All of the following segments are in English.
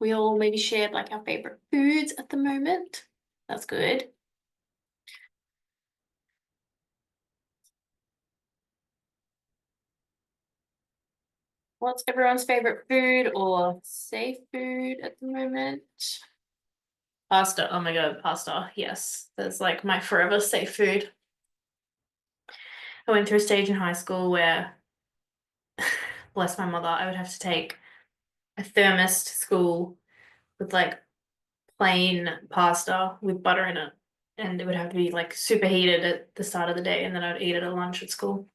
We all maybe shared like our favorite foods at the moment. That's good. What's everyone's favorite food or safe food at the moment? Pasta. Oh my God, pasta. Yes, that's like my forever safe food. I went through a stage in high school where, bless my mother, I would have to take a thermos to school with like plain pasta with butter in it. And it would have to be like super heated at the start of the day, and then I'd eat it at lunch at school.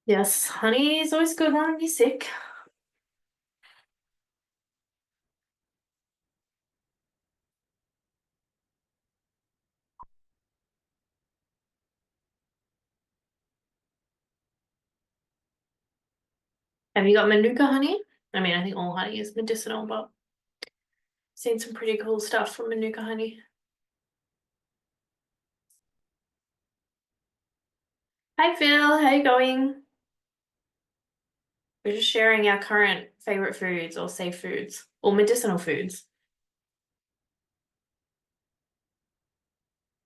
Yes, honey is always good when you're sick. Have you got Manuka honey? I mean, I think all honey is medicinal, but seen some pretty cool stuff from Manuka honey. Hi Phil, how you going? We're just sharing our current favorite foods or safe foods or medicinal foods.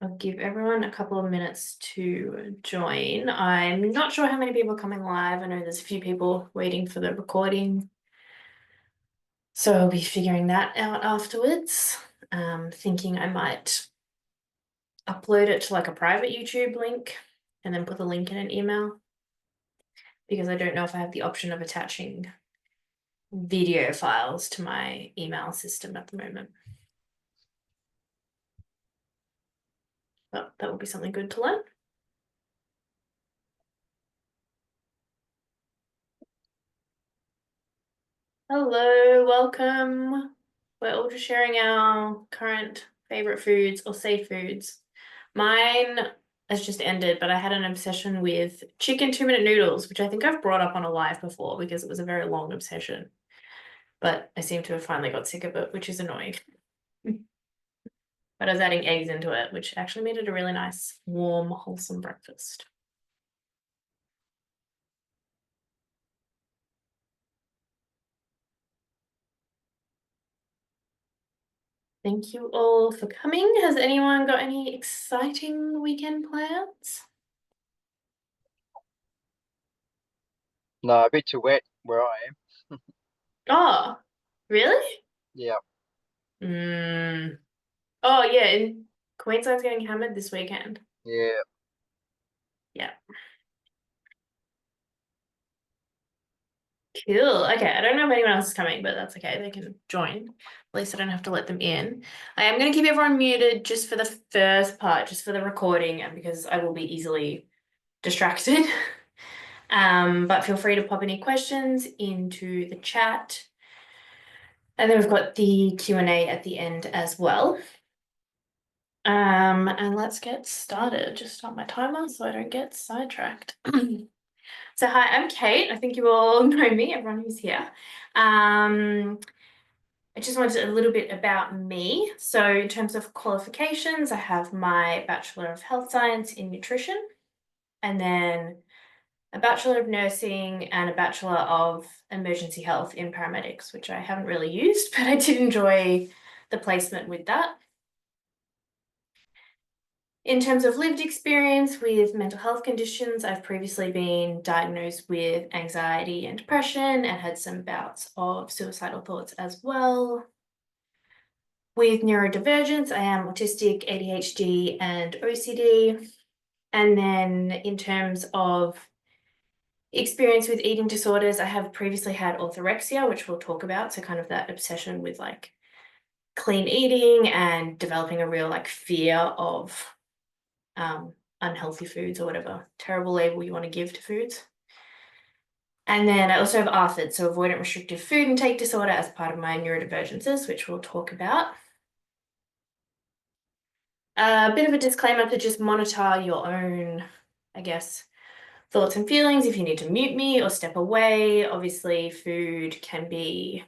I'll give everyone a couple of minutes to join. I'm not sure how many people are coming live. I know there's a few people waiting for the recording. So I'll be figuring that out afterwards. Thinking I might upload it to like a private YouTube link and then put the link in an email, because I don't know if I have the option of attaching video files to my email system at the moment. But that will be something good to learn. Hello, welcome. We're all just sharing our current favorite foods or safe foods. Mine has just ended, but I had an obsession with chicken 2-minute noodles, which I think I've brought up on a live before because it was a very long obsession. But I seem to have finally got sick of it, which is annoying. But I was adding eggs into it, which actually made it a really nice, warm, wholesome breakfast. Thank you all for coming. Has anyone got any exciting weekend plans? No, a bit too wet where I am. Oh, really? Yeah, Mm. Oh, yeah, in Queensland's getting hammered this weekend. yeah. Yeah. Cool. Okay, I don't know if anyone else is coming, but that's okay. They can join. At least I don't have to let them in. I am going to keep everyone muted just for the first part, just for the recording, and because I will be easily distracted. But feel free to pop any questions into the chat. And then we've got the Q&A at the end as well. And let's get started. Just start my timer so I don't get sidetracked. So hi, I'm Kate. I think you all know me, everyone who's here. I just wanted a little bit about me. So in terms of qualifications, I have my Bachelor of Health Science in Nutrition, and then a Bachelor of Nursing and a Bachelor of Emergency Health in Paramedics, which I haven't really used, but I did enjoy the placement with that. In terms of lived experience with mental health conditions, I've previously been diagnosed with anxiety and depression and had some bouts of suicidal thoughts as well. With neurodivergence, I am autistic, ADHD, and OCD. And then in terms of experience with eating disorders, I have previously had orthorexia, which we'll talk about. So kind of that obsession with like clean eating and developing a real like fear of unhealthy foods or whatever terrible label you want to give to foods. And then I also have ARFID, so avoidant restrictive food intake disorder, as part of my neurodivergences, which we'll talk about. A bit of a disclaimer to just monitor your own, I guess, thoughts and feelings if you need to mute me or step away. Obviously, food can be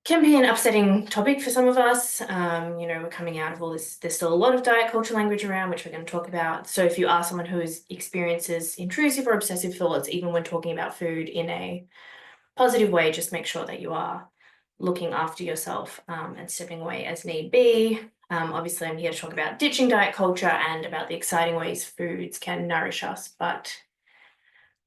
can be an upsetting topic for some of us. We're coming out of all this, there's still a lot of diet culture language around, which we're going to talk about. So if you are someone who experiences intrusive or obsessive thoughts, even when talking about food in a positive way, just make sure that you are looking after yourself and stepping away as need be. Obviously, I'm here to talk about ditching diet culture and about the exciting ways foods can nourish us, but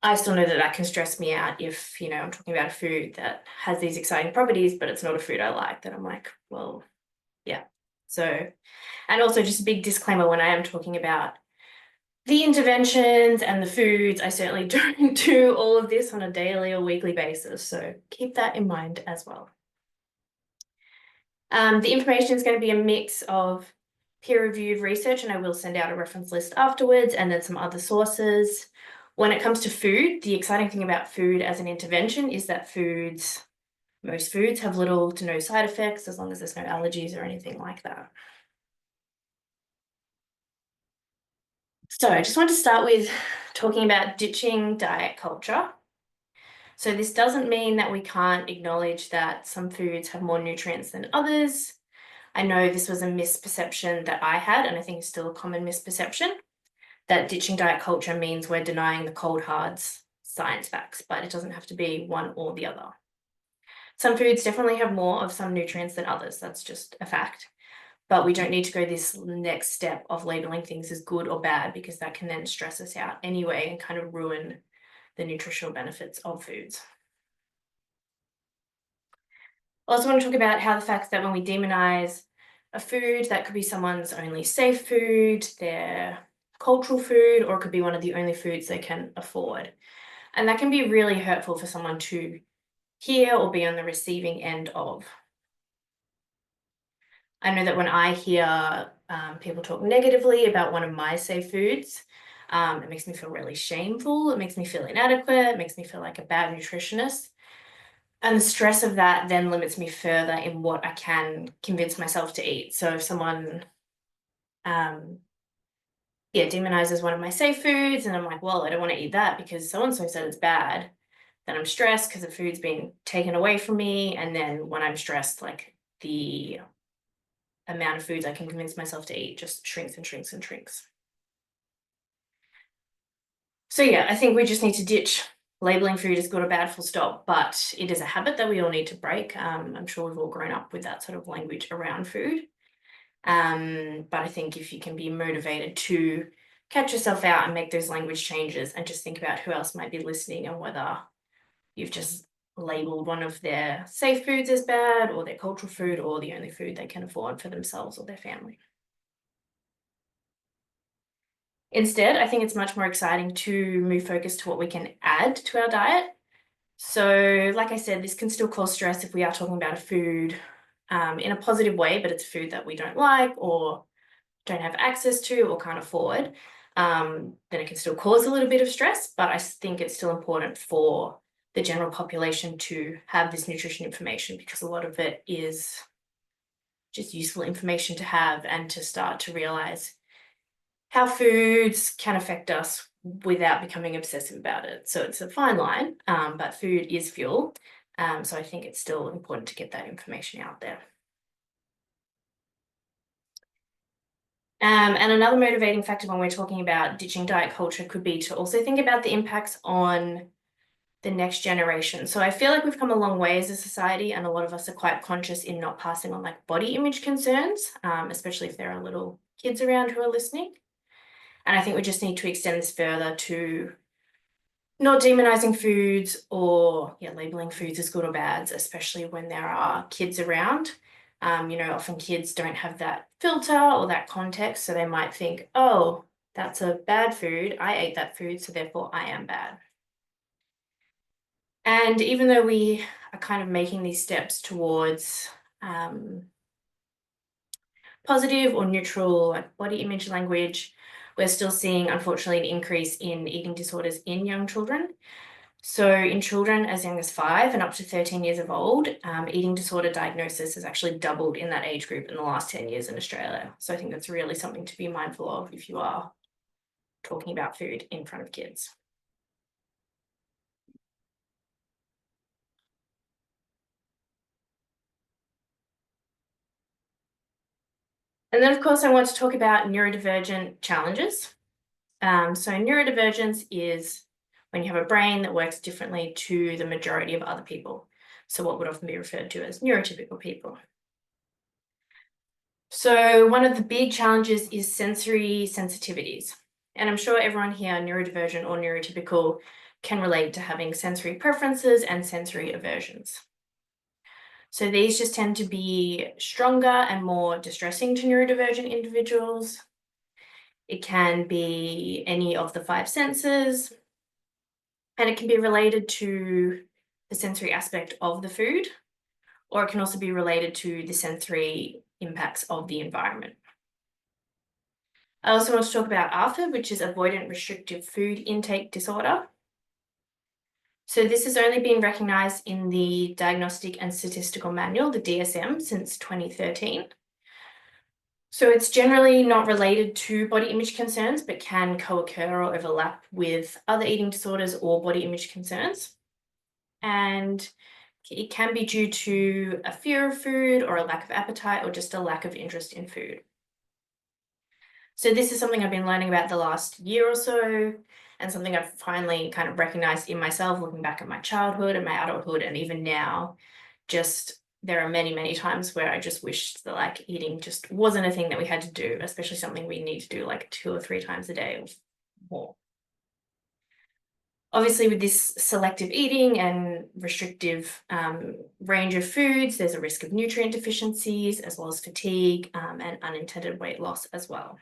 I still know that that can stress me out if, I'm talking about a food that has these exciting properties, but it's not a food I like, that I'm like, well, yeah. So, and also just a big disclaimer when I am talking about the interventions and the foods, I certainly don't do all of this on a daily or weekly basis. So keep that in mind as well. The information is going to be a mix of peer-reviewed research, and I will send out a reference list afterwards, and then some other sources. When it comes to food, the exciting thing about food as an intervention is that most foods have little to no side effects as long as there's no allergies or anything like that. So I just want to start with talking about ditching diet culture. So this doesn't mean that we can't acknowledge that some foods have more nutrients than others. I know this was a misperception that I had, and I think it's still a common misperception, that ditching diet culture means we're denying the cold hard science facts, but it doesn't have to be one or the other. Some foods definitely have more of some nutrients than others. That's just a fact. But we don't need to go this next step of labeling things as good or bad, because that can then stress us out anyway and kind of ruin the nutritional benefits of foods. I also want to talk about how the fact that when we demonize a food, that could be someone's only safe food, their cultural food, or it could be one of the only foods they can afford. And that can be really hurtful for someone to hear or be on the receiving end of. I know that when I hear people talk negatively about one of my safe foods, it makes me feel really shameful. It makes me feel inadequate. It makes me feel like a bad nutritionist. And the stress of that then limits me further in what I can convince myself to eat. So if someone, demonizes one of my safe foods, and I'm like, well, I don't want to eat that because so-and-so said it's bad, then I'm stressed because the food's been taken away from me. And then when I'm stressed, like the amount of foods I can convince myself to eat just shrinks and shrinks and shrinks. So yeah, I think we just need to ditch labeling food as good or bad, full stop, but it is a habit that we all need to break. I'm sure we've all grown up with that sort of language around food. But I think if you can be motivated to catch yourself out and make those language changes and just think about who else might be listening and whether you've just labeled one of their safe foods as bad or their cultural food or the only food they can afford for themselves or their family. Instead, I think it's much more exciting to move focus to what we can add to our diet. So like I said, this can still cause stress if we are talking about a food in a positive way, but it's food that we don't like or don't have access to or can't afford. Then it can still cause a little bit of stress, but I think it's still important for the general population to have this nutrition information, because a lot of it is just useful information to have and to start to realize how foods can affect us without becoming obsessive about it. So it's a fine line, but food is fuel. So I think it's still important to get that information out there. And another motivating factor when we're talking about ditching diet culture could be to also think about the impacts on the next generation. So I feel like we've come a long way as a society, and a lot of us are quite conscious in not passing on like body image concerns, especially if there are little kids around who are listening. And I think we just need to extend this further to not demonizing foods or labeling foods as good or bad, especially when there are kids around. Often kids don't have that filter or that context, so they might think, oh, that's a bad food. I ate that food, so therefore I am bad. And even though we are kind of making these steps towards positive or neutral like body image language, we're still seeing, unfortunately, an increase in eating disorders in young children. So in children as young as 5 and up to 13 years of old, eating disorder diagnosis has actually doubled in that age group in the last 10 years in Australia. So I think that's really something to be mindful of if you are talking about food in front of kids. And then, of course, I want to talk about neurodivergent challenges. So neurodivergence is when you have a brain that works differently to the majority of other people. So what would often be referred to as neurotypical people. So one of the big challenges is sensory sensitivities. And I'm sure everyone here, neurodivergent or neurotypical, can relate to having sensory preferences and sensory aversions. So these just tend to be stronger and more distressing to neurodivergent individuals. It can be any of the five senses, and it can be related to the sensory aspect of the food, or it can also be related to the sensory impacts of the environment. I also want to talk about ARFID, which is avoidant restrictive food intake disorder. So this has only been recognised in the Diagnostic and Statistical Manual, the DSM, since 2013. So it's generally not related to body image concerns, but can co-occur or overlap with other eating disorders or body image concerns. And it can be due to a fear of food or a lack of appetite or just a lack of interest in food. So this is something I've been learning about the last year or so, and something I've finally kind of recognized in myself, looking back at my childhood and my adulthood, and even now, just there are many, many times where I just wished that like eating just wasn't a thing that we had to do, especially something we need to do like 2 or 3 times a day or more. Obviously, with this selective eating and restrictive range of foods, there's a risk of nutrient deficiencies as well as fatigue and unintended weight loss as well.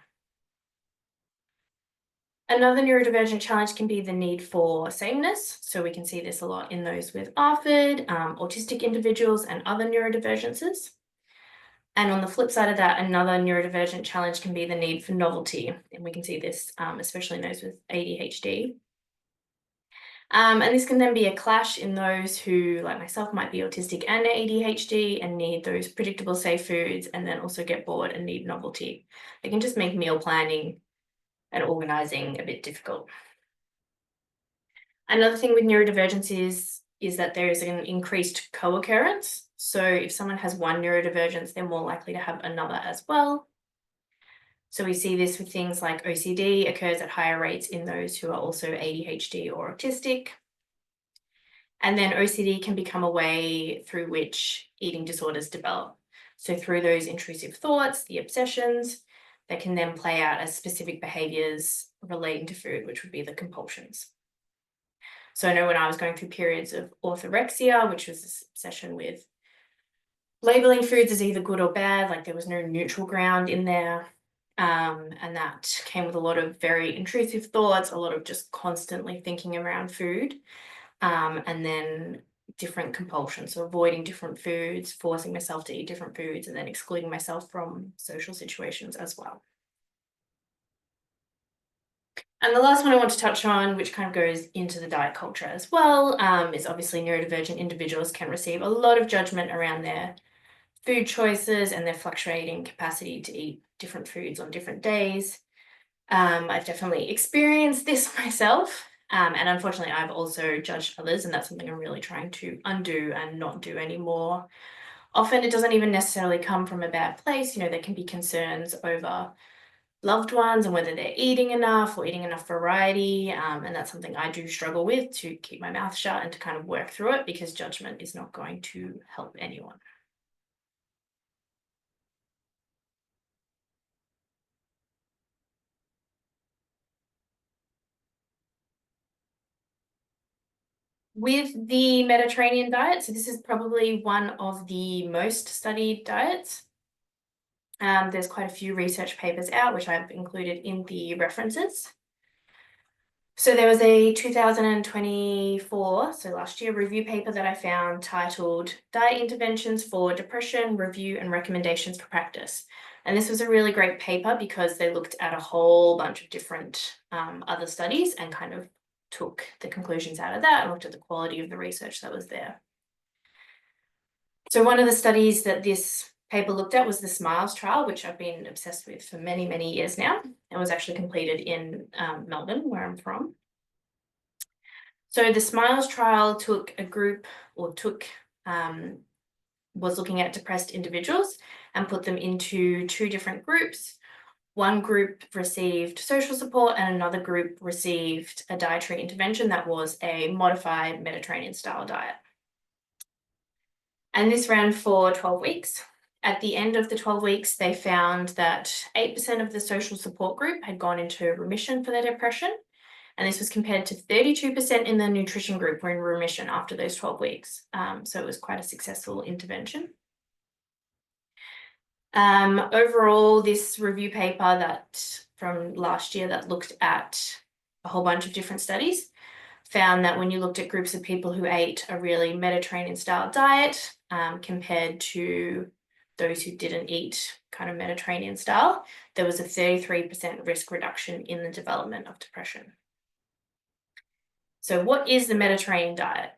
Another neurodivergent challenge can be the need for sameness. So we can see this a lot in those with ARFID, autistic individuals, and other neurodivergences. And on the flip side of that, another neurodivergent challenge can be the need for novelty. And we can see this, especially in those with ADHD. And this can then be a clash in those who, like myself, might be autistic and ADHD and need those predictable, safe foods, and then also get bored and need novelty. It can just make meal planning and organizing a bit difficult. Another thing with neurodivergence is that there is an increased co-occurrence. So if someone has one neurodivergence, they're more likely to have another as well. So we see this with things like OCD occurs at higher rates in those who are also ADHD or autistic. And then OCD can become a way through which eating disorders develop. So through those intrusive thoughts, the obsessions, they can then play out as specific behaviors relating to food, which would be the compulsions. So I know when I was going through periods of orthorexia, which was this obsession with labeling foods as either good or bad, like there was no neutral ground in there. And that came with a lot of very intrusive thoughts, a lot of just constantly thinking around food. And then different compulsions, so avoiding different foods, forcing myself to eat different foods, and then excluding myself from social situations as well. And the last one I want to touch on, which kind of goes into the diet culture as well, is obviously neurodivergent individuals can receive a lot of judgment around their food choices and their fluctuating capacity to eat different foods on different days. I've definitely experienced this myself. And unfortunately, I've also judged others, and that's something I'm really trying to undo and not do anymore. Often it doesn't even necessarily come from a bad place. You know, there can be concerns over loved ones and whether they're eating enough or eating enough variety. And that's something I do struggle with, to keep my mouth shut and to kind of work through it, because judgment is not going to help anyone. With the Mediterranean diet, so this is probably one of the most studied diets. There's quite a few research papers out, which I've included in the references. So there was a 2024, so last year, review paper that I found titled Diet Interventions for Depression, Review and Recommendations for Practice. And this was a really great paper because they looked at a whole bunch of different other studies and kind of took the conclusions out of that and looked at the quality of the research that was there. So one of the studies that this paper looked at was the SMILES trial, which I've been obsessed with for many, many years now, and was actually completed in Melbourne, where I'm from. So the SMILES trial took a group, or took was looking at depressed individuals and put them into two different groups. One group received social support and another group received a dietary intervention that was a modified Mediterranean style diet. And this ran for 12 weeks. At the end of the 12 weeks, they found that 8% of the social support group had gone into remission for their depression. And this was compared to 32% in the nutrition group were in remission after those 12 weeks. So it was quite a successful intervention. Overall, this review paper that from last year that looked at a whole bunch of different studies found that when you looked at groups of people who ate a really Mediterranean style diet compared to those who didn't eat kind of Mediterranean style, there was a 33% risk reduction in the development of depression. So what is the Mediterranean diet?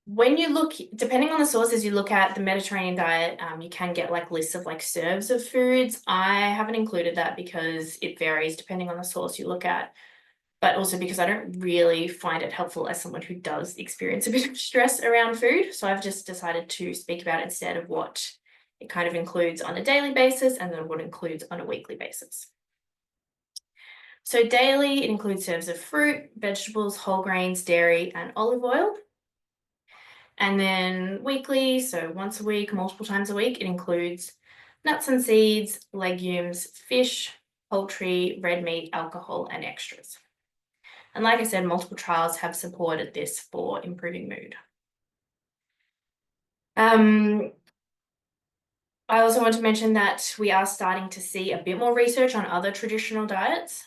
When you look, depending on the sources you look at, the Mediterranean diet, you can get like lists of like serves of foods. I haven't included that because it varies depending on the source you look at, but also because I don't really find it helpful as someone who does experience a bit of stress around food. So I've just decided to speak about it instead of what it kind of includes on a daily basis and then what it includes on a weekly basis. So daily, it includes serves of fruit, vegetables, whole grains, dairy, and olive oil. And then weekly, so once a week, multiple times a week, it includes nuts and seeds, legumes, fish, poultry, red meat, alcohol, and extras. And like I said, multiple trials have supported this for improving mood. I also want to mention that we are starting to see a bit more research on other traditional diets.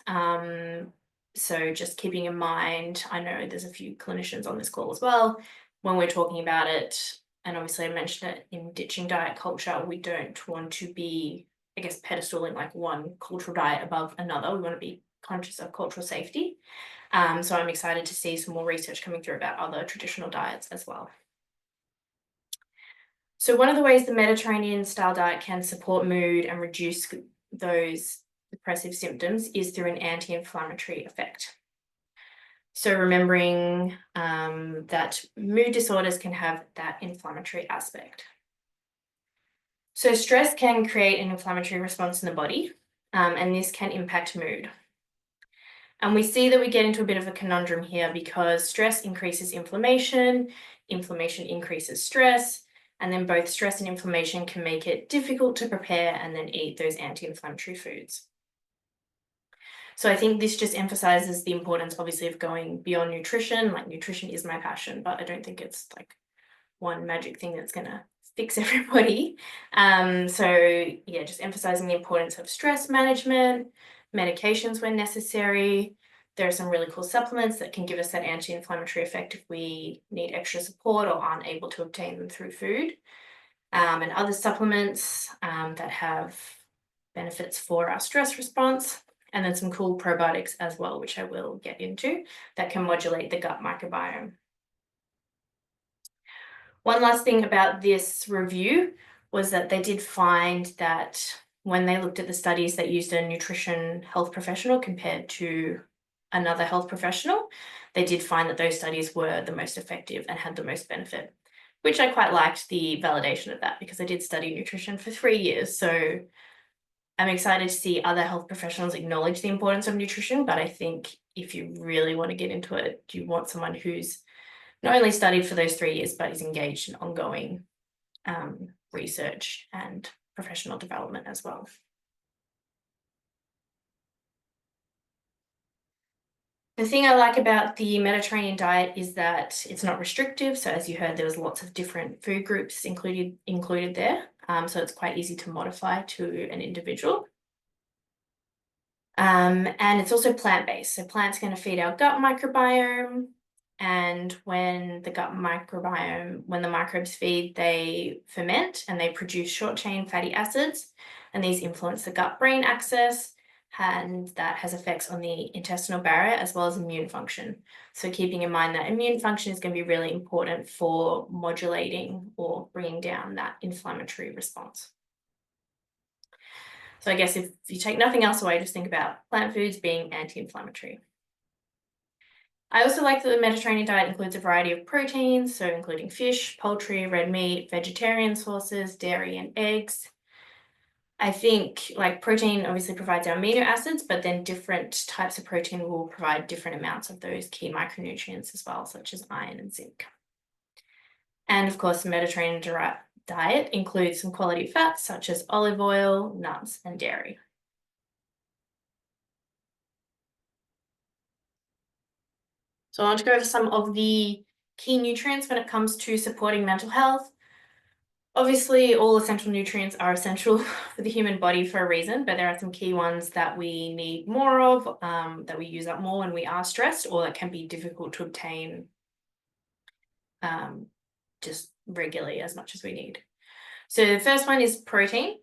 So just keeping in mind, I know there's a few clinicians on this call as well, when we're talking about it, and obviously I mentioned it in ditching diet culture, we don't want to be, I guess, pedestaling like one cultural diet above another. We want to be conscious of cultural safety. So I'm excited to see some more research coming through about other traditional diets as well. So one of the ways the Mediterranean style diet can support mood and reduce those depressive symptoms is through an anti-inflammatory effect. So remembering that mood disorders can have that inflammatory aspect. So stress can create an inflammatory response in the body, and this can impact mood. And we see that we get into a bit of a conundrum here because stress increases inflammation, inflammation increases stress, and then both stress and inflammation can make it difficult to prepare and then eat those anti-inflammatory foods. So I think this just emphasizes the importance, obviously, of going beyond nutrition. Like nutrition is my passion, but I don't think it's like one magic thing that's going to fix everybody. So yeah, just emphasizing the importance of stress management, medications when necessary. There are some really cool supplements that can give us that anti-inflammatory effect if we need extra support or aren't able to obtain them through food. And other supplements that have benefits for our stress response. And then some cool probiotics as well, which I will get into, that can modulate the gut microbiome. One last thing about this review was that they did find that when they looked at the studies that used a nutrition health professional compared to another health professional, they did find that those studies were the most effective and had the most benefit, which I quite liked the validation of that because I did study nutrition for 3 years. So I'm excited to see other health professionals acknowledge the importance of nutrition, but I think if you really want to get into it, you want someone who's not only studied for those 3 years, but is engaged in ongoing research and professional development as well. The thing I like about the Mediterranean diet is that it's not restrictive. So as you heard, there was lots of different food groups included there. So it's quite easy to modify to an individual. And it's also plant-based. So plants are going to feed our gut microbiome. And when the microbes feed, they ferment and they produce short-chain fatty acids. And these influence the gut-brain axis. And that has effects on the intestinal barrier as well as immune function. So keeping in mind that immune function is going to be really important for modulating or bringing down that inflammatory response. So I guess if you take nothing else away, just think about plant foods being anti-inflammatory. I also like that the Mediterranean diet includes a variety of proteins, so including fish, poultry, red meat, vegetarian sources, dairy, and eggs. I think like protein obviously provides our amino acids, but then different types of protein will provide different amounts of those key micronutrients as well, such as iron and zinc. And of course, the Mediterranean diet includes some quality fats such as olive oil, nuts, and dairy. So I want to go over some of the key nutrients when it comes to supporting mental health. Obviously, all essential nutrients are essential for the human body for a reason, but there are some key ones that we need more of, that we use up more when we are stressed, or that can be difficult to obtain just regularly as much as we need. So the first one is protein.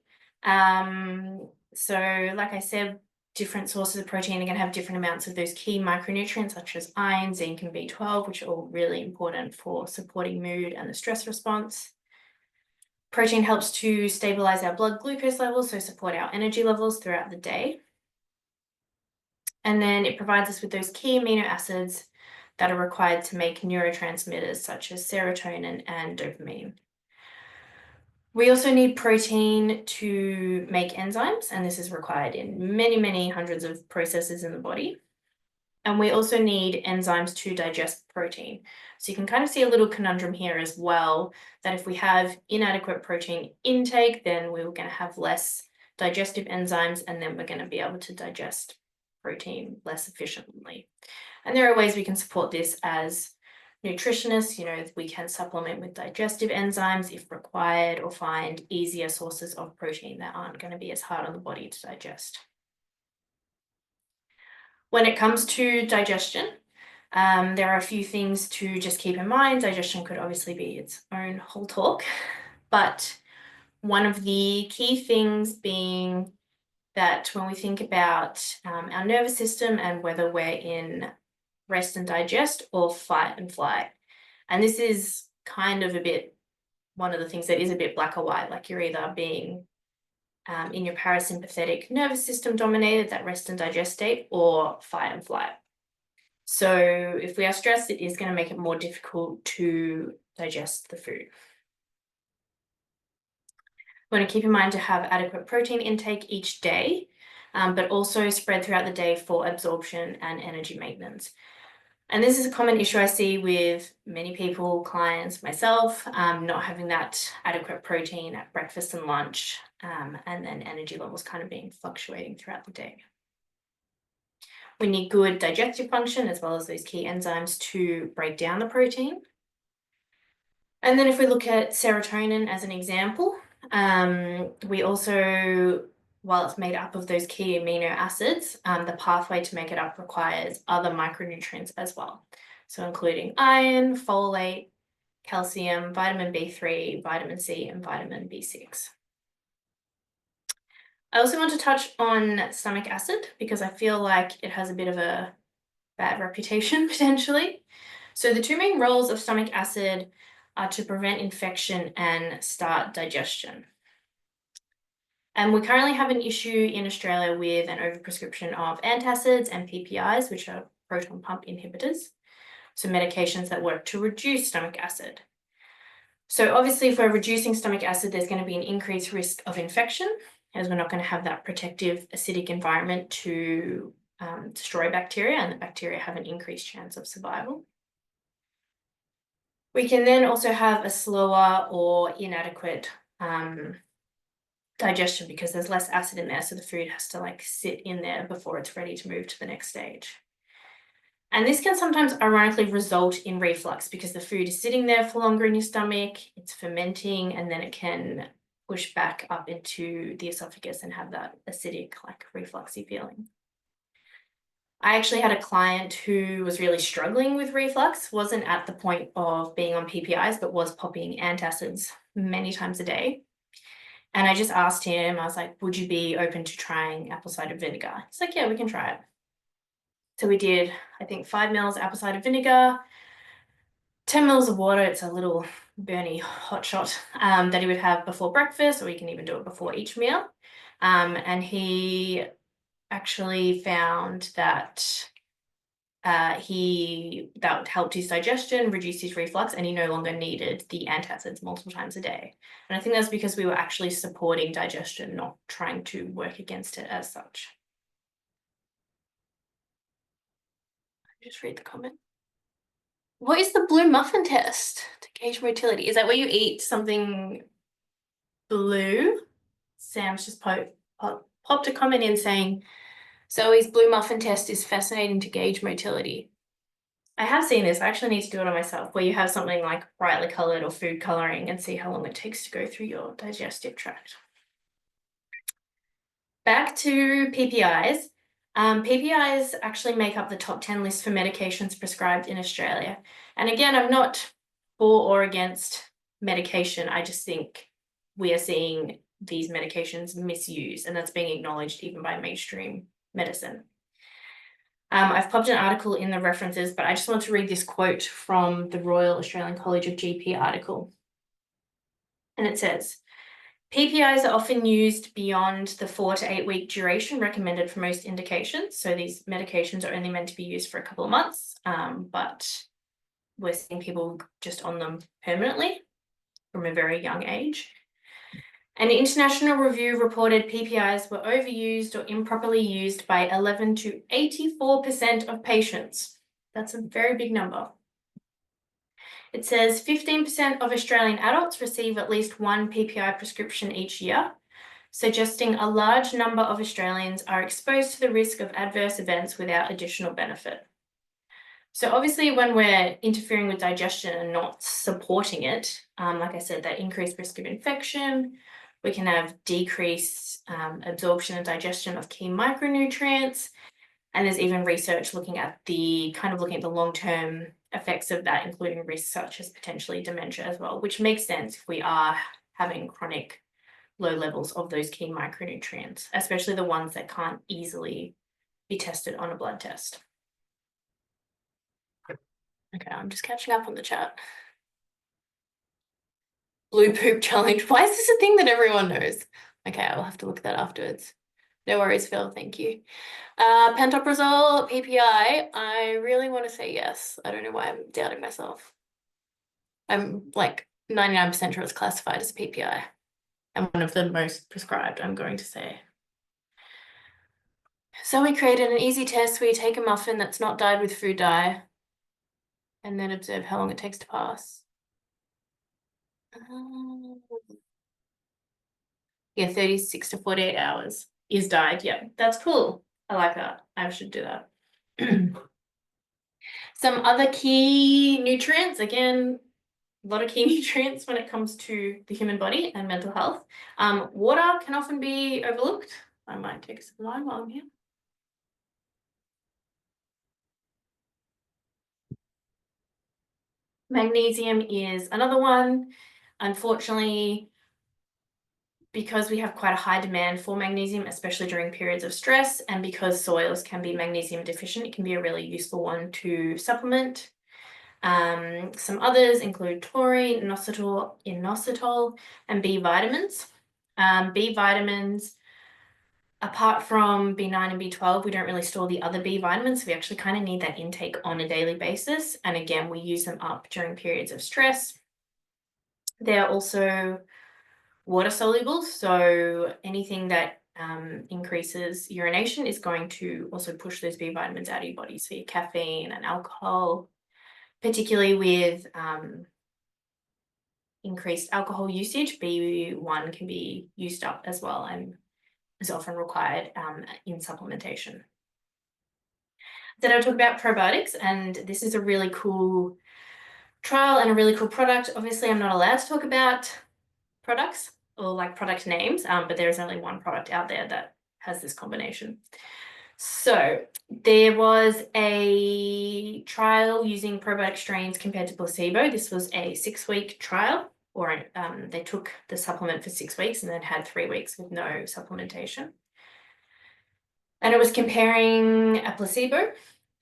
So like I said, different sources of protein are going to have different amounts of those key micronutrients such as iron, zinc, and B12, which are all really important for supporting mood and the stress response. Protein helps to stabilize our blood glucose levels, so support our energy levels throughout the day. And then it provides us with those key amino acids that are required to make neurotransmitters such as serotonin and dopamine. We also need protein to make enzymes, and this is required in many, many hundreds of processes in the body. And we also need enzymes to digest protein. So you can kind of see a little conundrum here as well, that if we have inadequate protein intake, then we're going to have less digestive enzymes, and then we're going to be able to digest protein less efficiently. And there are ways we can support this as nutritionists. We can supplement with digestive enzymes if required, or find easier sources of protein that aren't going to be as hard on the body to digest. When it comes to digestion, there are a few things to just keep in mind. Digestion could obviously be its own whole talk, but one of the key things being that when we think about our nervous system and whether we're in rest and digest or fight and flight, and this is kind of one of the things that is a bit black or white, like you're either being in your parasympathetic nervous system dominated, that rest and digest state, or fight and flight. So if we are stressed, it is going to make it more difficult to digest the food. We want to keep in mind to have adequate protein intake each day, but also spread throughout the day for absorption and energy maintenance. And this is a common issue I see with many people, clients, myself, not having that adequate protein at breakfast and lunch, and then energy levels kind of being fluctuating throughout the day. We need good digestive function as well as those key enzymes to break down the protein. And then if we look at serotonin as an example, we also, while it's made up of those key amino acids, the pathway to make it up requires other micronutrients as well. So including iron, folate, calcium, vitamin B3, vitamin C, and vitamin B6. I also want to touch on stomach acid because I feel like it has a bit of a bad reputation potentially. So the two main roles of stomach acid are to prevent infection and start digestion. And we currently have an issue in Australia with an overprescription of antacids and PPIs, which are proton pump inhibitors, so medications that work to reduce stomach acid. So obviously, if we're reducing stomach acid, there's going to be an increased risk of infection, as we're not going to have that protective acidic environment to destroy bacteria, and the bacteria have an increased chance of survival. We can then also have a slower or inadequate digestion because there's less acid in there, so the food has to sit in there before it's ready to move to the next stage. And this can sometimes ironically result in reflux because the food is sitting there for longer in your stomach, it's fermenting, and then it can push back up into the esophagus and have that acidic, refluxy feeling. I actually had a client who was really struggling with reflux, wasn't at the point of being on PPIs, but was popping antacids many times a day. And I just asked him, I was like, would you be open to trying apple cider vinegar? He's like, yeah, we can try it. So we did, I think, 5 mils apple cider vinegar, 10 mils of water. It's a little Bernie hot shot that he would have before breakfast, or you can even do it before each meal. And he actually found that that helped his digestion, reduced his reflux, and he no longer needed the antacids multiple times a day. And I think that's because we were actually supporting digestion, not trying to work against it as such. Just read the comment. What is the blue muffin test to gauge motility? Is that where you eat something blue? Sam's just popped a comment in saying, Zoe's blue muffin test is fascinating to gauge motility. I have seen this. I actually need to do it on myself, where you have something like brightly colored or food coloring and see how long it takes to go through your digestive tract. Back to PPIs. PPIs actually make up the top 10 list for medications prescribed in Australia. And again, I'm not for or against medication. I just think we are seeing these medications misused, and that's being acknowledged even by mainstream medicine. I've popped an article in the references, but I just want to read this quote from the Royal Australian College of GP article. And it says, PPIs are often used beyond the 4 to 8 week duration recommended for most indications. So these medications are only meant to be used for a couple of months, but we're seeing people just on them permanently from a very young age. An international review reported PPIs were overused or improperly used by 11 to 84% of patients. That's a very big number. It says 15% of Australian adults receive at least one PPI prescription each year, suggesting a large number of Australians are exposed to the risk of adverse events without additional benefit. So obviously when we're interfering with digestion and not supporting it, like I said, that increased risk of infection, we can have decreased absorption and digestion of key micronutrients. And there's even research looking at the long-term effects of that, including risks such as potentially dementia as well, which makes sense if we are having chronic low levels of those key micronutrients, especially the ones that can't easily be tested on a blood test. Okay, I'm just catching up on the chat. Blue poop challenge. Why is this a thing that everyone knows? Okay, I'll have to look at that afterwards. No worries, Phil. Thank you. Pantoprazole, PPI. I really want to say yes. I don't know why I'm doubting myself. I'm like 99% sure it's classified as a PPI and one of the most prescribed, I'm going to say. So we created an easy test where you take a muffin that's not dyed with food dye and then observe how long it takes to pass. Yeah, 36 to 48 hours is dyed. Yeah, that's cool. I like that. I should do that. Some other key nutrients, again, a lot of key nutrients when it comes to the human body and mental health. Water can often be overlooked. I might take some wine while I'm here. Magnesium is another one. Unfortunately, because we have quite a high demand for magnesium, especially during periods of stress, and because soils can be magnesium deficient, it can be a really useful one to supplement. Some others include taurine, inositol, and B vitamins. B vitamins, apart from B9 and B12, we don't really store the other B vitamins. So we actually kind of need that intake on a daily basis. And again, we use them up during periods of stress. They're also water soluble. So anything that increases urination is going to also push those B vitamins out of your body. So your caffeine and alcohol, particularly with increased alcohol usage, B1 can be used up as well and is often required in supplementation. Then I'll talk about probiotics, and this is a really cool trial and a really cool product. Obviously, I'm not allowed to talk about products or like product names, but there is only one product out there that has this combination. So there was a trial using probiotic strains compared to placebo. This was a 6-week trial, or they took the supplement for 6 weeks and then had 3 weeks with no supplementation. And it was comparing a placebo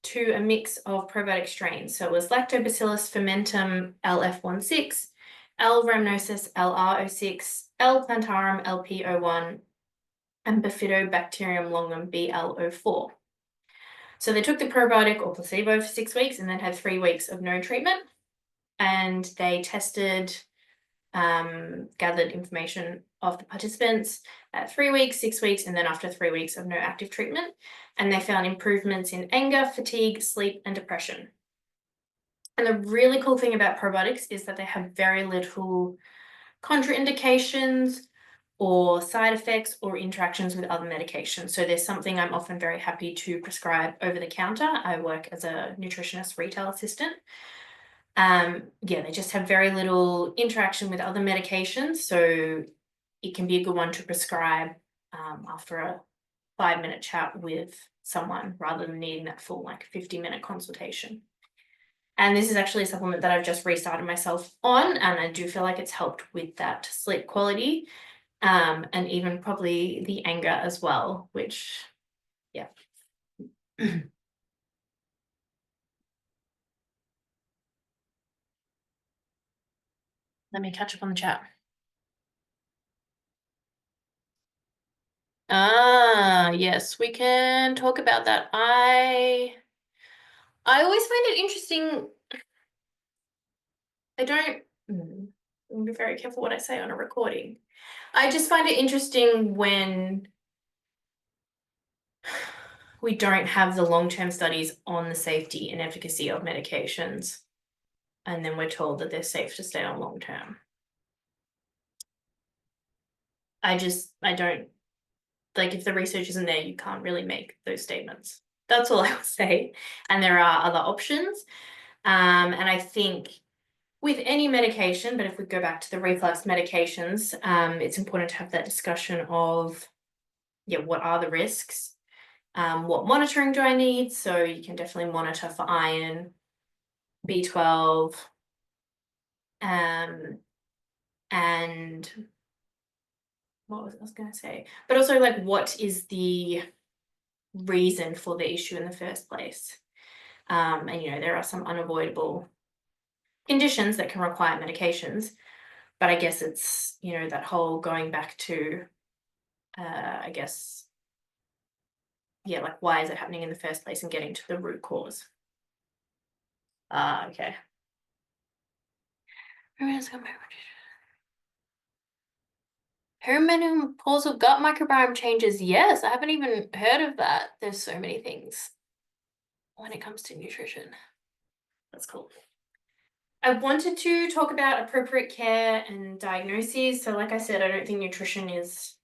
to a mix of probiotic strains. So it was Lactobacillus fermentum LF16, L. rhamnosus LR06, L. plantarum LP01, and Bifidobacterium longum BL04. So they took the probiotic or placebo for 6 weeks and then had 3 weeks of no treatment. And they tested, gathered information of the participants at 3 weeks, 6 weeks, and then after 3 weeks of no active treatment. And they found improvements in anger, fatigue, sleep, and depression. And the really cool thing about probiotics is that they have very little contraindications or side effects or interactions with other medications. So there's something I'm often very happy to prescribe over the counter. I work as a nutritionist retail assistant. Yeah, they just have very little interaction with other medications. So it can be a good one to prescribe after a 5-minute chat with someone rather than needing that full 50-minute consultation. And this is actually a supplement that I've just restarted myself on, and I do feel like it's helped with that sleep quality, and even probably the anger as well, which, yeah. Let me catch up on the chat. Yes, we can talk about that. I always find it interesting. I don't, I'm be very careful what I say on a recording. I just find it interesting when we don't have the long-term studies on the safety and efficacy of medications, and then we're told that they're safe to stay on long term. I don't, like, if the research isn't there, you can't really make those statements. That's all I will say. And there are other options. And I think with any medication, but if we go back to the reflux medications, it's important to have that discussion of, yeah, what are the risks? What monitoring do I need? So you can definitely monitor for iron, B12, and what was I was going to say? But also, like, what is the reason for the issue in the first place? And there are some unavoidable conditions that can require medications, but I guess it's that whole going back to I guess, yeah, like, why is it happening in the first place and getting to the root cause. Okay. Perimenopausal gut microbiome changes. Yes, I haven't even heard of that. There's so many things when it comes to nutrition. That's cool. I wanted to talk about appropriate care and diagnoses. So like I said, I don't think nutrition is,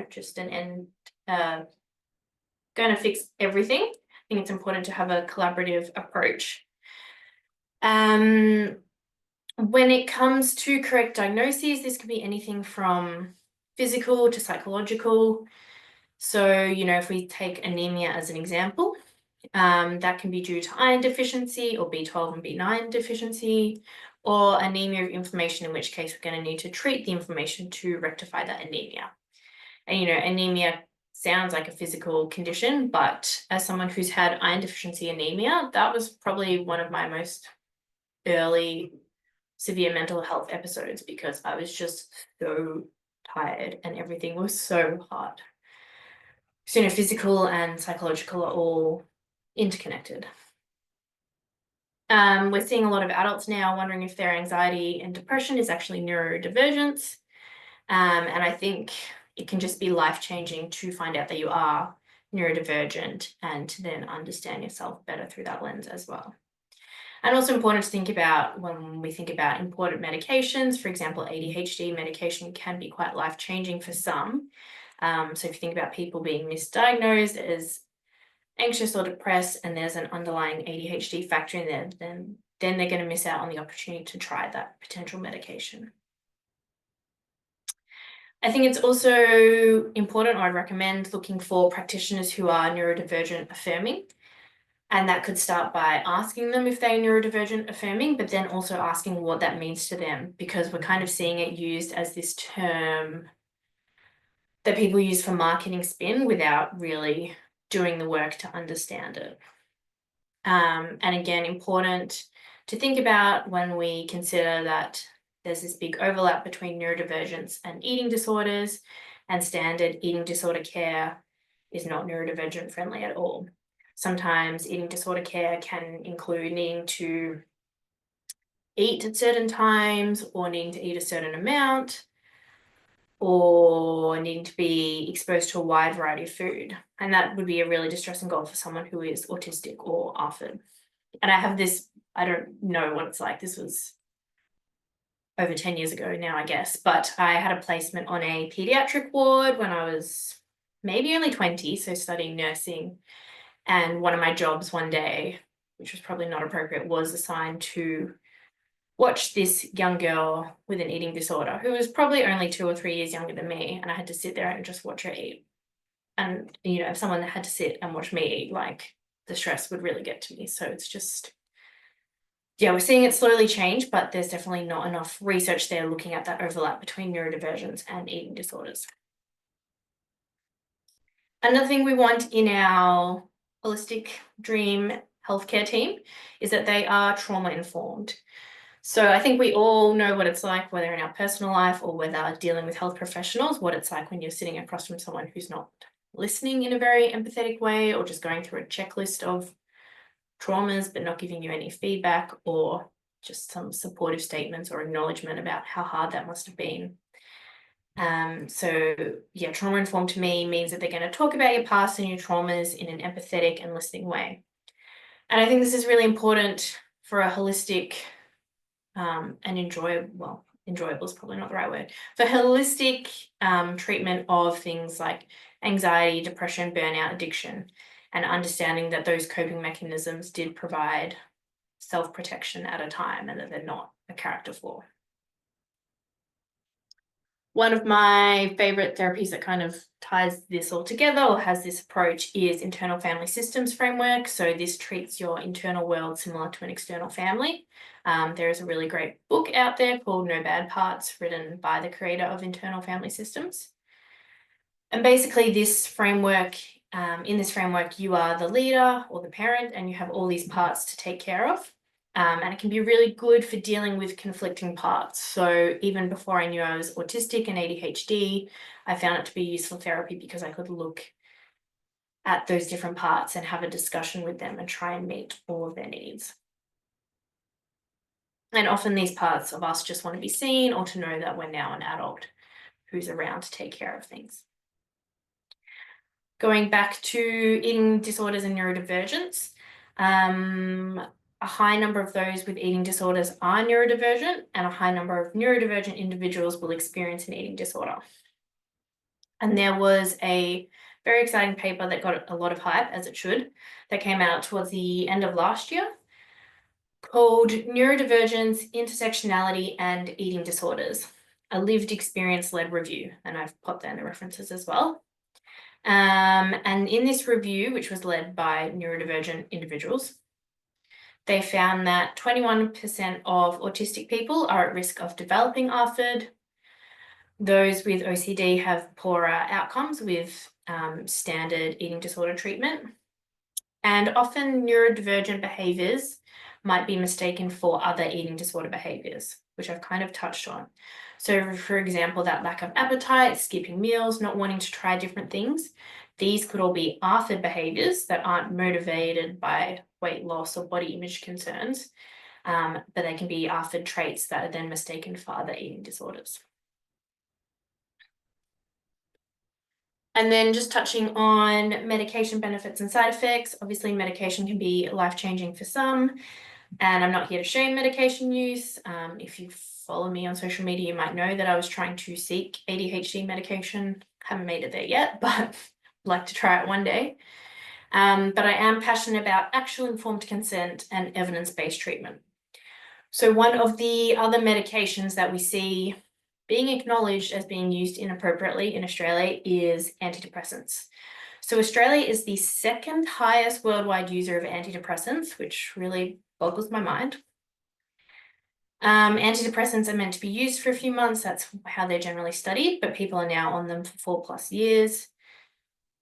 just an end, going to fix everything. I think it's important to have a collaborative approach. When it comes to correct diagnoses, this could be anything from physical to psychological. So, if we take anemia as an example, that can be due to iron deficiency or B12 and B9 deficiency, or anemia of inflammation, in which case we're going to need to treat the inflammation to rectify that anemia. And, anemia sounds like a physical condition, but as someone who's had iron deficiency anemia, that was probably one of my most early severe mental health episodes, because I was just so tired and everything was so hard. So, physical and psychological are all interconnected. We're seeing a lot of adults now wondering if their anxiety and depression is actually neurodivergence. And I think it can just be life-changing to find out that you are neurodivergent and to then understand yourself better through that lens as well. And also important to think about when we think about important medications. For example, ADHD medication can be quite life-changing for some. So if you think about people being misdiagnosed as anxious or depressed and there's an underlying ADHD factor in there, then they're going to miss out on the opportunity to try that potential medication. I think it's also important, or I'd recommend looking for practitioners who are neurodivergent affirming. And that could start by asking them if they're neurodivergent affirming, but then also asking what that means to them, because we're kind of seeing it used as this term that people use for marketing spin without really doing the work to understand it. And again, important to think about when we consider that there's this big overlap between neurodivergence and eating disorders and standard eating disorder care. is not neurodivergent friendly at all. Sometimes eating disorder care can include needing to eat at certain times or needing to eat a certain amount or needing to be exposed to a wide variety of food. And that would be a really distressing goal for someone who is autistic or ARFID. And I have this, I don't know what it's like. This was over 10 years ago now, I guess, but I had a placement on a pediatric ward when I was maybe only 20, so studying nursing. And one of my jobs one day, which was probably not appropriate, was assigned to watch this young girl with an eating disorder who was probably only 2 or 3 years younger than me, and I had to sit there and just watch her eat. And if someone had to sit and watch me eat, like, the stress would really get to me. So it's just, yeah, we're seeing it slowly change, but there's definitely not enough research there looking at that overlap between neurodivergence and eating disorders. Another thing we want in our holistic dream healthcare team is that they are trauma informed. So I think we all know what it's like, whether in our personal life or whether dealing with health professionals, what it's like when you're sitting across from someone who's not listening in a very empathetic way, or just going through a checklist of traumas but not giving you any feedback or just some supportive statements or acknowledgement about how hard that must have been. So yeah, trauma informed to me means that they're going to talk about your past and your traumas in an empathetic and listening way. And I think this is really important for a holistic and enjoyable is probably not the right word, for holistic treatment of things like anxiety, depression, burnout, addiction, and understanding that those coping mechanisms did provide self-protection at a time and that they're not a character flaw. One of my favorite therapies that kind of ties this all together or has this approach is internal family systems framework. So this treats your internal world similar to an external family. There is a really great book out there called No Bad Parts, written by the creator of internal family systems. And basically this framework, in this framework, you are the leader or the parent and you have all these parts to take care of. And it can be really good for dealing with conflicting parts. So even before I knew I was autistic and ADHD, I found it to be useful therapy because I could look at those different parts and have a discussion with them and try and meet all of their needs. And often these parts of us just want to be seen or to know that we're now an adult who's around to take care of things. Going back to eating disorders and neurodivergence, a high number of those with eating disorders are neurodivergent, and a high number of neurodivergent individuals will experience an eating disorder. And there was a very exciting paper that got a lot of hype, as it should, that came out towards the end of last year called Neurodivergence, Intersectionality and Eating Disorders, a lived experience-led review. And I've popped down the references as well. And in this review, which was led by neurodivergent individuals, they found that 21% of autistic people are at risk of developing ARFID. Those with OCD have poorer outcomes with standard eating disorder treatment. And often neurodivergent behaviours might be mistaken for other eating disorder behaviours, which I've kind of touched on. So for example, that lack of appetite, skipping meals, not wanting to try different things, these could all be ARFID behaviours that aren't motivated by weight loss or body image concerns, but they can be ARFID traits that are then mistaken for other eating disorders. And then just touching on medication benefits and side effects. Obviously, medication can be life-changing for some, and I'm not here to shame medication use. If you follow me on social media, you might know that I was trying to seek ADHD medication. Haven't made it there yet, but I'd like to try it one day. But I am passionate about actual informed consent and evidence-based treatment. So one of the other medications that we see being acknowledged as being used inappropriately in Australia is antidepressants. So Australia is the second highest worldwide user of antidepressants, which really boggles my mind. Antidepressants are meant to be used for a few months. That's how they're generally studied, but people are now on them for 4+ years.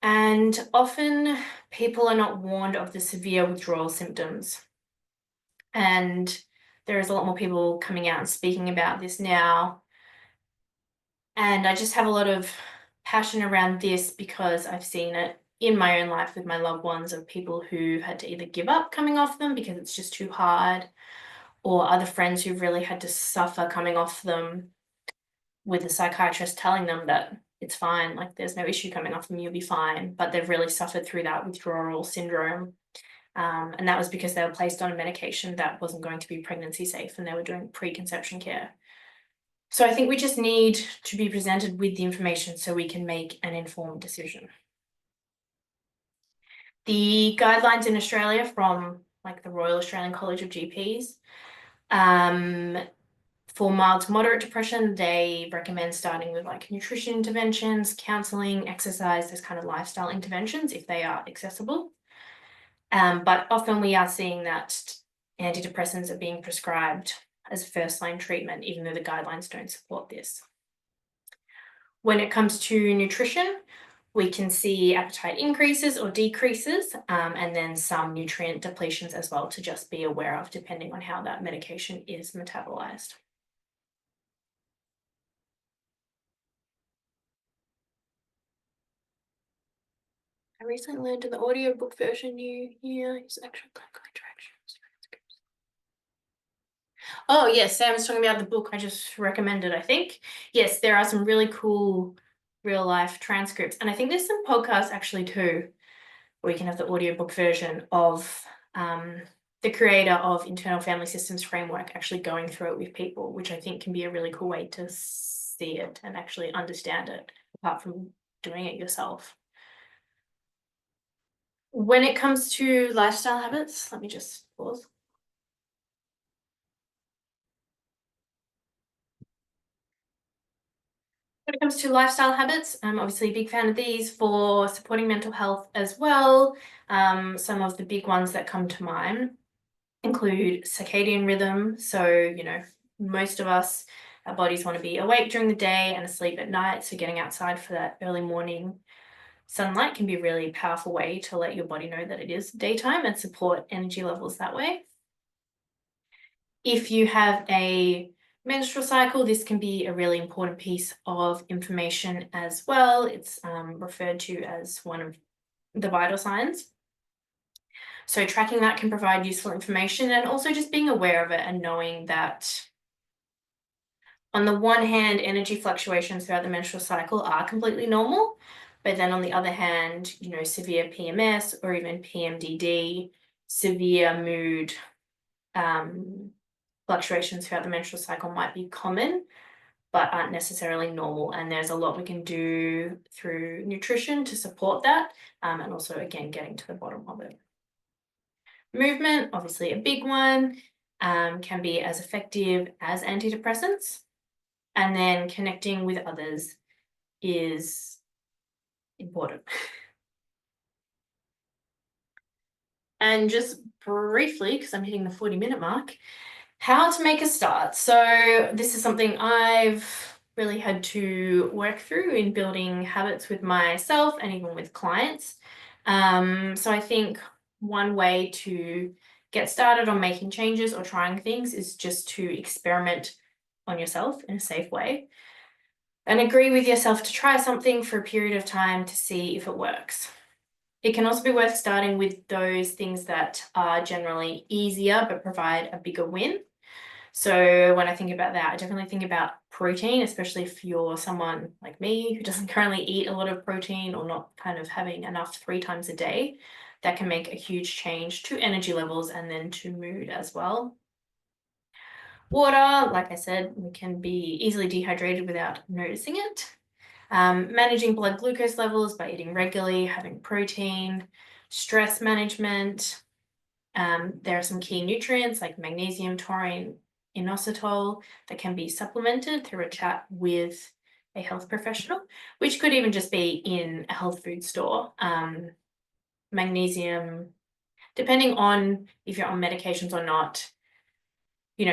And often people are not warned of the severe withdrawal symptoms. And there is a lot more people coming out and speaking about this now. And I just have a lot of passion around this because I've seen it in my own life with my loved ones of people who had to either give up coming off them because it's just too hard, or other friends who've really had to suffer coming off them with a psychiatrist telling them that it's fine, like there's no issue coming off them, you'll be fine, but they've really suffered through that withdrawal syndrome. And that was because they were placed on a medication that wasn't going to be pregnancy safe and they were doing preconception care. So I think we just need to be presented with the information so we can make an informed decision. The guidelines in Australia from like the Royal Australian College of GPs, for mild to moderate depression, they recommend starting with like nutrition interventions, counseling, exercise, those kind of lifestyle interventions if they are accessible. But often we are seeing that antidepressants are being prescribed as first-line treatment, even though the guidelines don't support this. When it comes to nutrition, we can see appetite increases or decreases, and then some nutrient depletions as well to just be aware of, depending on how that medication is metabolized. I recently learned in the audiobook version you hear his actual clinical interactions. Oh, yes, Sam was talking about the book I just recommended, I think. Yes, there are some really cool real life transcripts. And I think there's some podcasts actually too, where you can have the audiobook version of the creator of Internal Family Systems Framework actually going through it with people, which I think can be a really cool way to see it and actually understand it, apart from doing it yourself. When it comes to lifestyle habits, let me just pause. When it comes to lifestyle habits, I'm obviously a big fan of these for supporting mental health as well. Some of the big ones that come to mind include circadian rhythm. So, most of us, our bodies want to be awake during the day and asleep at night. So getting outside for that early morning sunlight can be a really powerful way to let your body know that it is daytime and support energy levels that way. If you have a menstrual cycle, this can be a really important piece of information as well. It's referred to as one of the vital signs. So tracking that can provide useful information, and also just being aware of it and knowing that on the one hand, energy fluctuations throughout the menstrual cycle are completely normal, but then on the other hand, severe PMS or even PMDD, severe mood, fluctuations throughout the menstrual cycle might be common, but aren't necessarily normal. And there's a lot we can do through nutrition to support that, and also, again, getting to the bottom of it. Movement, obviously a big one, can be as effective as antidepressants. And then connecting with others is important. And just briefly, because I'm hitting the 40-minute mark, how to make a start. So this is something I've really had to work through in building habits with myself and even with clients. So I think one way to get started on making changes or trying things is just to experiment on yourself in a safe way and agree with yourself to try something for a period of time to see if it works. It can also be worth starting with those things that are generally easier but provide a bigger win. So when I think about that, I definitely think about protein, especially if you're someone like me who doesn't currently eat a lot of protein or not kind of having enough 3 times a day. That can make a huge change to energy levels and then to mood as well. Water, like I said, we can be easily dehydrated without noticing it. Managing blood glucose levels by eating regularly, having protein, stress management. There are some key nutrients like magnesium, taurine, inositol that can be supplemented through a chat with a health professional, which could even just be in a health food store. Magnesium, depending on if you're on medications or not,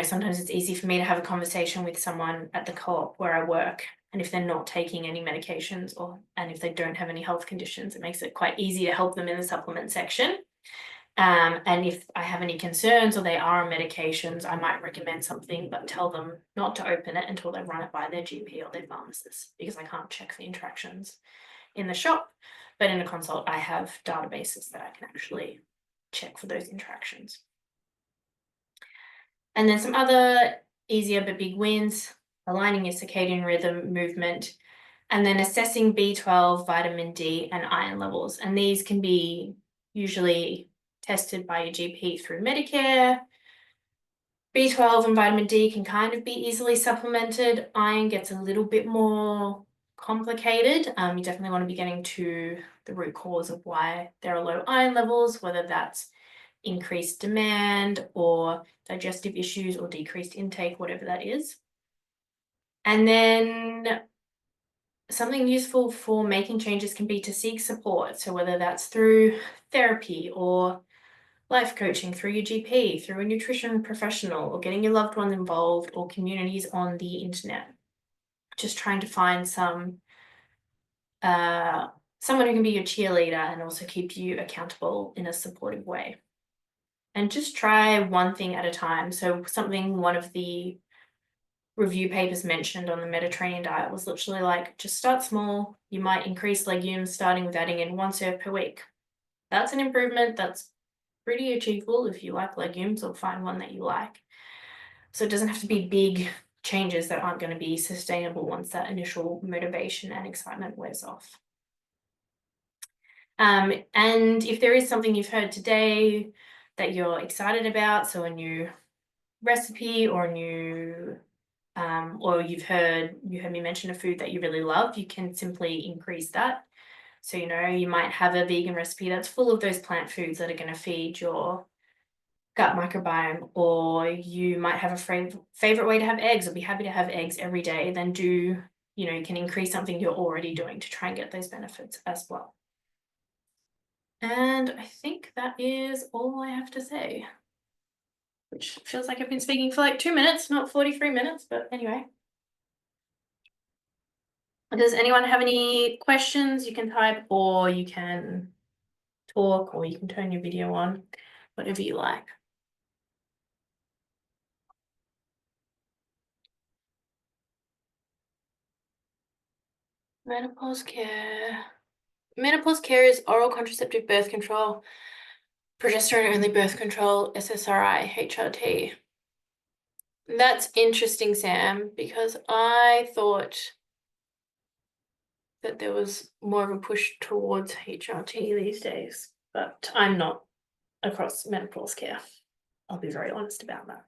sometimes it's easy for me to have a conversation with someone at the co-op where I work. And if they're not taking any medications and if they don't have any health conditions, it makes it quite easy to help them in the supplement section. And if I have any concerns or they are on medications, I might recommend something, but tell them not to open it until they run it by their GP or their pharmacist, because I can't check the interactions in the shop. But in a consult, I have databases that I can actually check for those interactions. And then some other easier but big wins: aligning your circadian rhythm, movement, and then assessing B12, vitamin D, and iron levels. And these can be usually tested by your GP through Medicare. B12 and vitamin D can kind of be easily supplemented. Iron gets a little bit more complicated. You definitely want to be getting to the root cause of why there are low iron levels, whether that's increased demand or digestive issues or decreased intake, whatever that is. And then something useful for making changes can be to seek support. So whether that's through therapy or life coaching, through your GP, through a nutrition professional, or getting your loved ones involved, or communities on the internet. Just trying to find someone who can be your cheerleader and also keep you accountable in a supportive way. And just try one thing at a time. So something one of the review papers mentioned on the Mediterranean diet was literally like, just start small. You might increase legumes, starting with adding in 1 serve per week. That's an improvement. That's pretty achievable if you like legumes, or find one that you like. So it doesn't have to be big changes that aren't going to be sustainable once that initial motivation and excitement wears off. And if there is something you've heard today that you're excited about, so a new recipe or a new or you heard me mention a food that you really love, you can simply increase that. So, you might have a vegan recipe that's full of those plant foods that are going to feed your gut microbiome, or you might have a favorite way to have eggs, or be happy to have eggs every day. Then you can increase something you're already doing to try and get those benefits as well. And I think that is all I have to say, which feels like I've been speaking for like 2 minutes, not 43 minutes, but anyway. Does anyone have any questions? You can type, or you can talk, or you can turn your video on, whatever you like. Menopause care. Menopause care is oral contraceptive birth control, progesterone-only birth control, SSRI, HRT. That's interesting, Sam, because I thought that there was more of a push towards HRT these days, but I'm not across menopause care. I'll be very honest about that.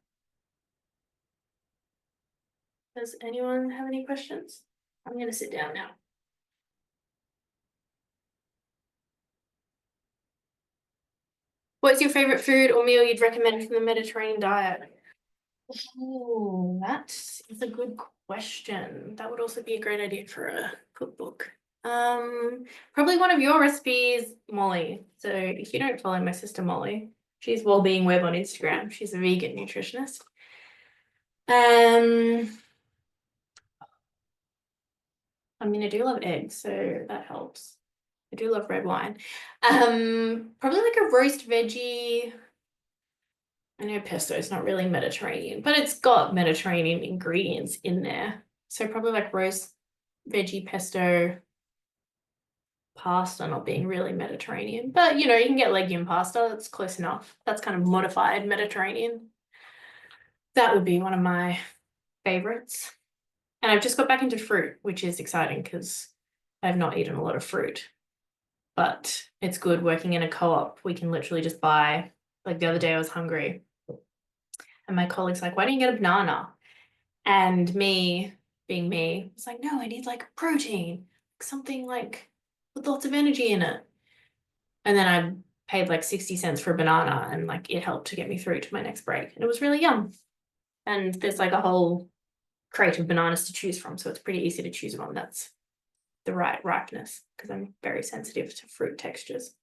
Does anyone have any questions? I'm going to sit down now. What's your favorite food or meal you'd recommend from the Mediterranean diet? Oh, that is a good question. That would also be a great idea for a cookbook. Probably one of your recipes, Molly. So if you don't follow my sister Molly, she's Wellbeing Web on Instagram. She's a vegan nutritionist. I mean, I do love eggs, so that helps. I do love red wine. Probably like a roast veggie. I know pesto is not really Mediterranean, but it's got Mediterranean ingredients in there. So probably like roast veggie pesto, pasta not being really Mediterranean. But, you can get legume pasta. That's close enough. That's kind of modified Mediterranean. That would be one of my favorites. And I've just got back into fruit, which is exciting because I've not eaten a lot of fruit. But it's good working in a co-op. We can literally just buy, like the other day I was hungry, and my colleague's like, why don't you get a banana? And me, being me, was like, no, I need like protein, something like with lots of energy in it. And then I paid like 60 cents for a banana, and like it helped to get me through to my next break. And it was really yum. And there's like a whole crate of bananas to choose from. So it's pretty easy to choose one that's the right ripeness, because I'm very sensitive to fruit textures.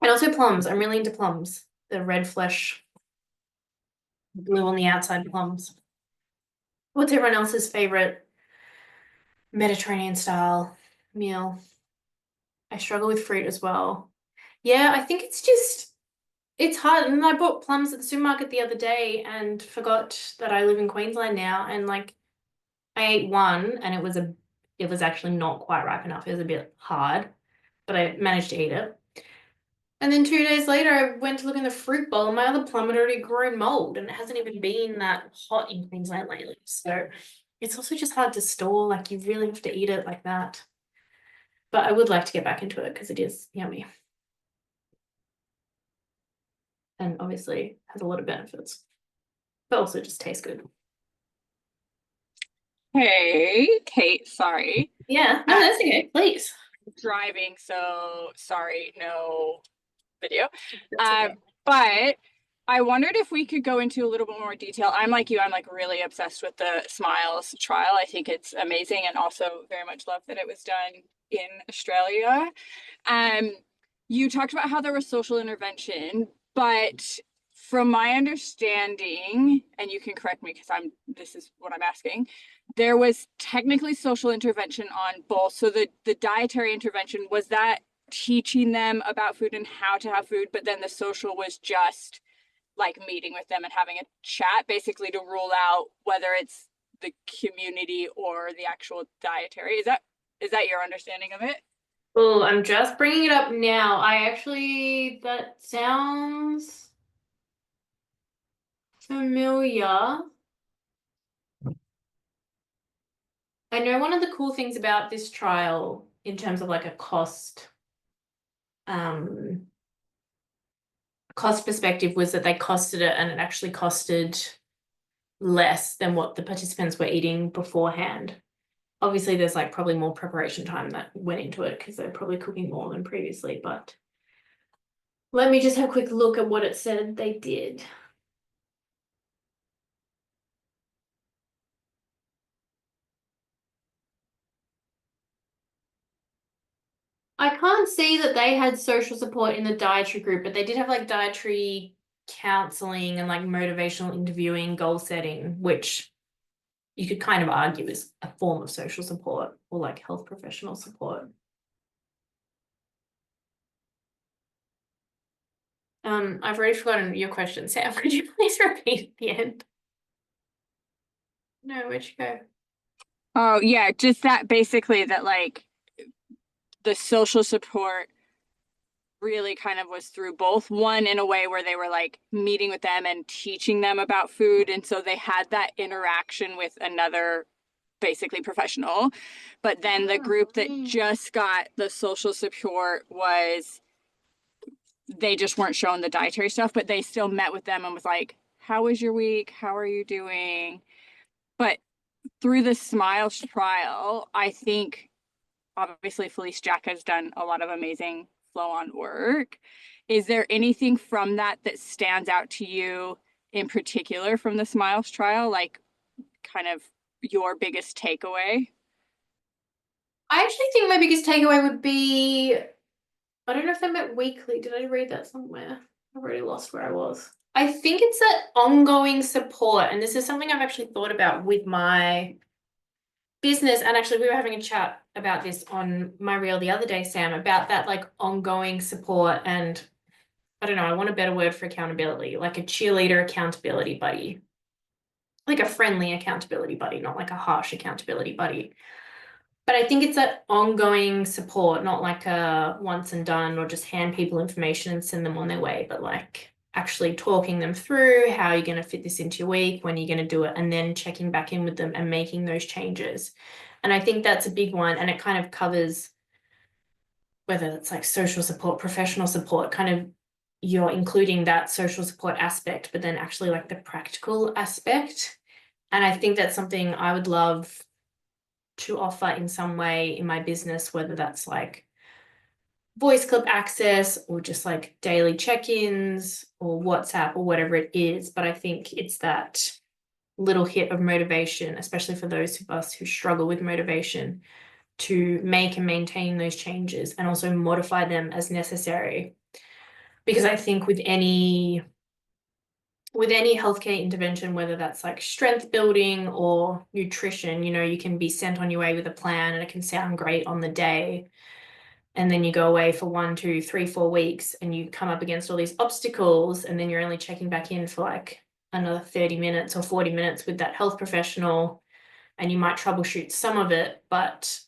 And also plums. I'm really into plums. The red flesh, blue on the outside plums. What's everyone else's favorite Mediterranean style meal? I struggle with fruit as well. Yeah, I think it's hard. And I bought plums at the supermarket the other day and forgot that I live in Queensland now. And like I ate one and it was a it was actually not quite ripe enough. It was a bit hard, but I managed to eat it. And then 2 days later, I went to look in the fruit bowl, and my other plum had already grown mold, and it hasn't even been that hot in Queensland lately. So it's also just hard to store. Like, you really have to eat it like that. But I would like to get back into it because it is yummy. And obviously has a lot of benefits, but also just tastes good. Hey, Kate, sorry. Yeah, no, that's okay. Please. Driving, so sorry, no video. That's okay. But I wondered if we could go into a little bit more detail. I'm like you, I'm like really obsessed with the Smiles trial. I think it's amazing and also very much love that it was done in Australia. Um, you talked about how there was social intervention, but from my understanding, and you can correct me because this is what I'm asking, there was technically social intervention on both. So the dietary intervention, was that teaching them about food and how to have food, but then the social was just like meeting with them and having a chat, basically to rule out whether it's the community or the actual dietary. Is that your understanding of it? Oh, I'm just bringing it up now. That sounds familiar. I know one of the cool things about this trial in terms of like a cost perspective was that they costed it, and it actually costed less than what the participants were eating beforehand. Obviously, there's like probably more preparation time that went into it because they're probably cooking more than previously, but let me just have a quick look at what it said they did. I can't see that they had social support in the dietary group, but they did have like dietary counseling and like motivational interviewing, goal setting, which you could kind of argue is a form of social support or like health professional support. I've already forgotten your question, Sam. Could you please repeat at the end? No, where'd you go? Oh, yeah, just that basically that like the social support really kind of was through both. One in a way where they were like meeting with them and teaching them about food. And so they had that interaction with another basically professional. But then the group that just got the social support was they just weren't shown the dietary stuff, but they still met with them and was like, how was your week? How are you doing? But through the Smiles trial, I think obviously Felice Jack has done a lot of amazing flow on work. Is there anything from that that stands out to you in particular from the Smiles trial? Like kind of your biggest takeaway? I actually think my biggest takeaway would be, I don't know if they met weekly. Did I read that somewhere? I've already lost where I was. I think it's that ongoing support. And this is something I've actually thought about with my business. And actually, we were having a chat about this on my reel the other day, Sam, about that like ongoing support. And I don't know, I want a better word for accountability, like a cheerleader accountability buddy, like a friendly accountability buddy, not like a harsh accountability buddy. But I think it's that ongoing support, not like a once and done or just hand people information and send them on their way, but like actually talking them through how you're going to fit this into your week, when you're going to do it, and then checking back in with them and making those changes. And I think that's a big one. And it kind of covers whether it's like social support, professional support, kind of you're including that social support aspect, but then actually like the practical aspect. And I think that's something I would love to offer in some way in my business, whether that's like voice clip access or just like daily check-ins or WhatsApp or whatever it is. But I think it's that little hit of motivation, especially for those of us who struggle with motivation, to make and maintain those changes and also modify them as necessary. Because I think with any healthcare intervention, whether that's like strength building or nutrition, you know, you can be sent on your way with a plan and it can sound great on the day. And then you go away for 1, 2, 3, 4 weeks and you come up against all these obstacles. And then you're only checking back in for like another 30 minutes or 40 minutes with that health professional and you might troubleshoot some of it, but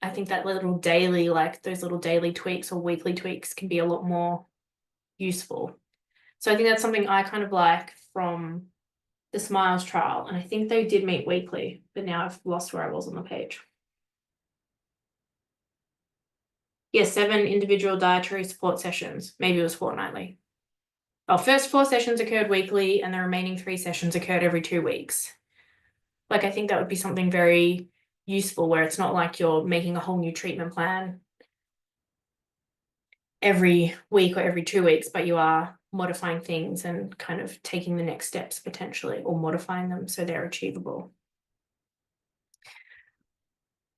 I think that little daily, like those little daily tweaks or weekly tweaks can be a lot more useful. So I think that's something I kind of like from the Smiles trial. And I think they did meet weekly, but now I've lost where I was on the page. Yes, 7 individual dietary support sessions. Maybe it was fortnightly. Our first 4 sessions occurred weekly and the remaining 3 sessions occurred every 2 weeks. Like, I think that would be something very useful where it's not like you're making a whole new treatment plan every week or every 2 weeks, but you are modifying things and kind of taking the next steps potentially, or modifying them so they're achievable.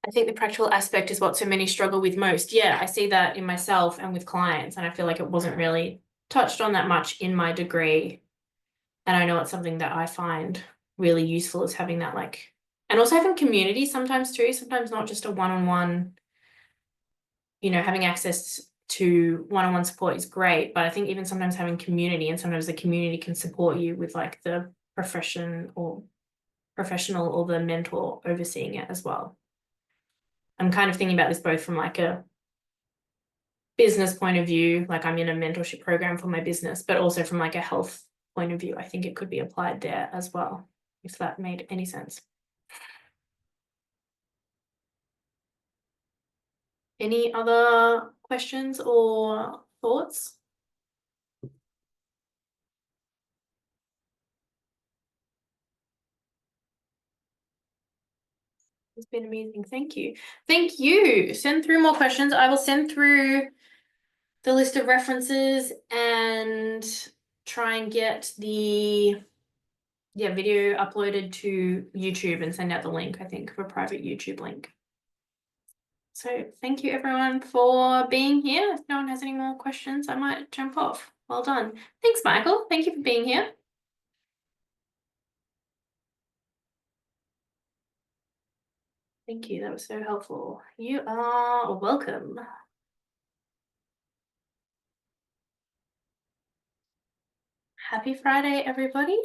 I think the practical aspect is what so many struggle with most. Yeah, I see that in myself and with clients, and I feel like it wasn't really touched on that much in my degree. And I know it's something that I find really useful, is having that, like, and also having community sometimes too, sometimes not just a one-on-one, you know, having access to one-on-one support is great, but I think even sometimes having community, and sometimes the community can support you with like the professional or the mentor overseeing it as well. I'm kind of thinking about this both from like a business point of view, like I'm in a mentorship program for my business, but also from like a health point of view. I think it could be applied there as well, if that made any sense. Any other questions or thoughts? It's been amazing. Thank you. Thank you. Send through more questions. I will send through the list of references and try and get the video uploaded to YouTube and send out the link, I think, for a private YouTube link. So thank you everyone for being here. If no one has any more questions, I might jump off. Well done. Thanks, Michael. Thank you for being here. Thank you. That was so helpful. You are welcome. Happy Friday, everybody.